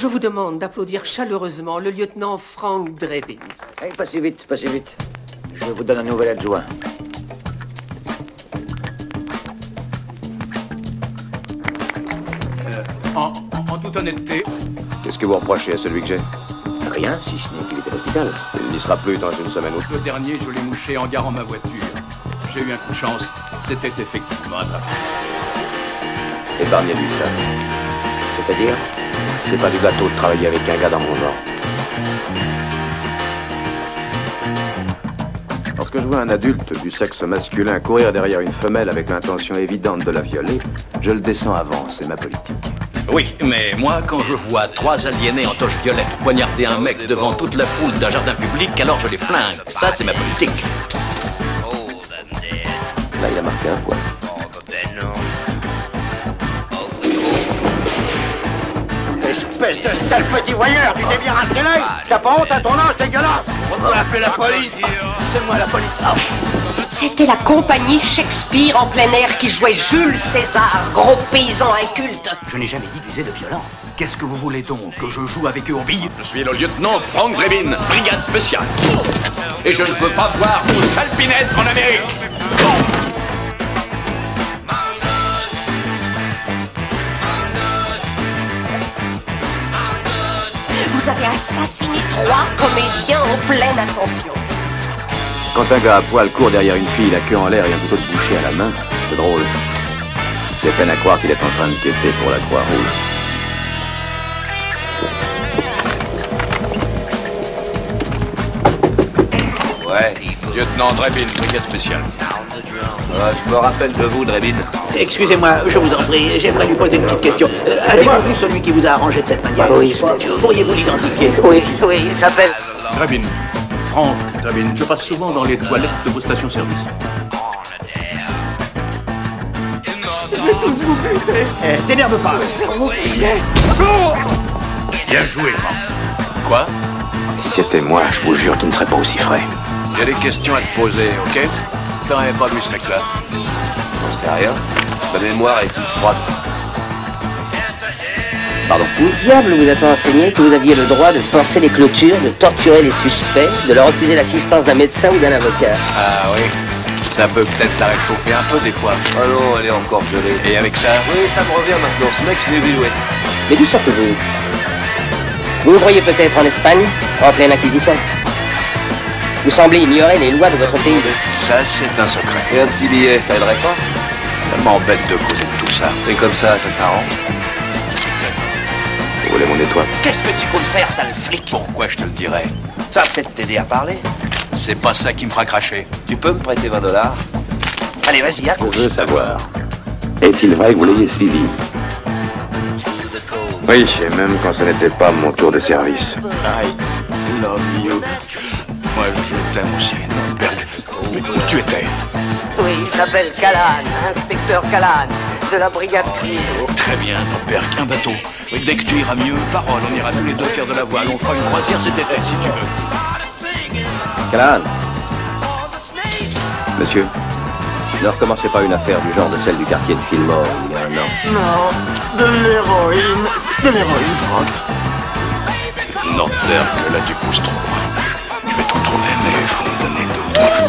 Je vous demande d'applaudir chaleureusement le lieutenant Frank Drebin. Allez, passez vite, passez vite. Je vous donne un nouvel adjoint. En toute honnêteté... Qu'est-ce que vous reprochez à celui que j'ai? Rien, si ce n'est qu'il est à l'hôpital. Il n'y sera plus dans une semaine ou deux. Le dernier, je l'ai mouché en garant ma voiture. J'ai eu un coup de chance. C'était effectivement un trafic. Épargnez-lui ça. C'est-à-dire? C'est pas du gâteau de travailler avec un gars dans mon genre. Lorsque je vois un adulte du sexe masculin courir derrière une femelle avec l'intention évidente de la violer, je le descends avant, c'est ma politique. Oui, mais moi, quand je vois 3 aliénés en toche violette poignarder un mec devant toute la foule d'un jardin public, alors je les flingue. Ça, c'est ma politique. Là, il a marqué un point. Espèce de sale petit voyeur, tu t'es bien rassé l'œil. T'as pas honte à ton âge, dégueulasse. On va appeler la police. C'est moi la police. Ah. C'était la compagnie Shakespeare en plein air qui jouait Jules César, gros paysan inculte. Je n'ai jamais dit d'user de violence. Qu'est-ce que vous voulez donc? Que je joue avec eux aux billes? Je suis le lieutenant Frank Drebin, brigade spéciale. Et je ne veux pas voir vos salpinettes en Amérique. Vous avez assassiné 3 comédiens en pleine ascension. Quand un gars à poil court derrière une fille, la queue en l'air et un couteau de boucher à la main, c'est drôle. J'ai peine à croire qu'il est en train de quêter pour la Croix-Rouge. Ouais, lieutenant Drebin, brigade spéciale. Je me rappelle de vous, Drebin. Excusez-moi, je vous en prie, j'aimerais lui poser une petite question. Avez-vous vu celui qui vous a arrangé de cette manière? Oui, pourriez-vous l'identifier? Oui, il s'appelle... Drebin. Frank Drebin. Je passe souvent dans les toilettes de vos stations-service. Je vais tous vous buter. T'énerve pas. Bien joué, Frank. Quoi? Si c'était moi, je vous jure qu'il ne serait pas aussi frais. Il y a des questions à te poser, ok? T'aurais pas vu ce mec-là? J'en sais rien. Ma mémoire est toute froide. Pardon. Où diable vous a-t-on enseigné que vous aviez le droit de forcer les clôtures, de torturer les suspects, de leur refuser l'assistance d'un médecin ou d'un avocat? Ah oui, ça peut peut-être la réchauffer un peu des fois. Ah non, elle est encore gelée. Et avec ça? Oui, ça me revient maintenant, ce mec, je l'ai vu, ouais. Mais d'où sortez-vous? Vous ouvriez peut-être en Espagne, en pleine inquisition? Vous semblez ignorer les lois de votre pays. Ça, c'est un secret. Et un petit billet, ça aiderait pas? Ça m'embête de causer de tout ça. Et comme ça s'arrange. Vous voulez mon étoile? Qu'est-ce que tu comptes faire, sale flic? Pourquoi je te le dirais? Ça va peut-être t'aider à parler. C'est pas ça qui me fera cracher. Tu peux me prêter 20 $? Allez, vas-y, à gauche. Je veux savoir. Est-il vrai que vous l'ayez suivi? Oui, et même quand ce n'était pas mon tour de service. I love you. Moi, je t'aime aussi, Nordberg. Mais où tu étais? Oui, il s'appelle Callahan, inspecteur Callahan, de la brigade Crime. Très bien, Nordberg, un bateau. Et dès que tu iras mieux, parole, on ira tous les deux faire de la voile. On fera une croisière cet été, si tu veux. Callahan. Monsieur, ne recommencez pas une affaire du genre de celle du quartier de Fillmore il y a un an. Non, de l'héroïne. De l'héroïne, Franck. Nordberg, là tu pousses trop loin. Je vais t'en trouver, mais il faut me donner 2 ou 3 jours.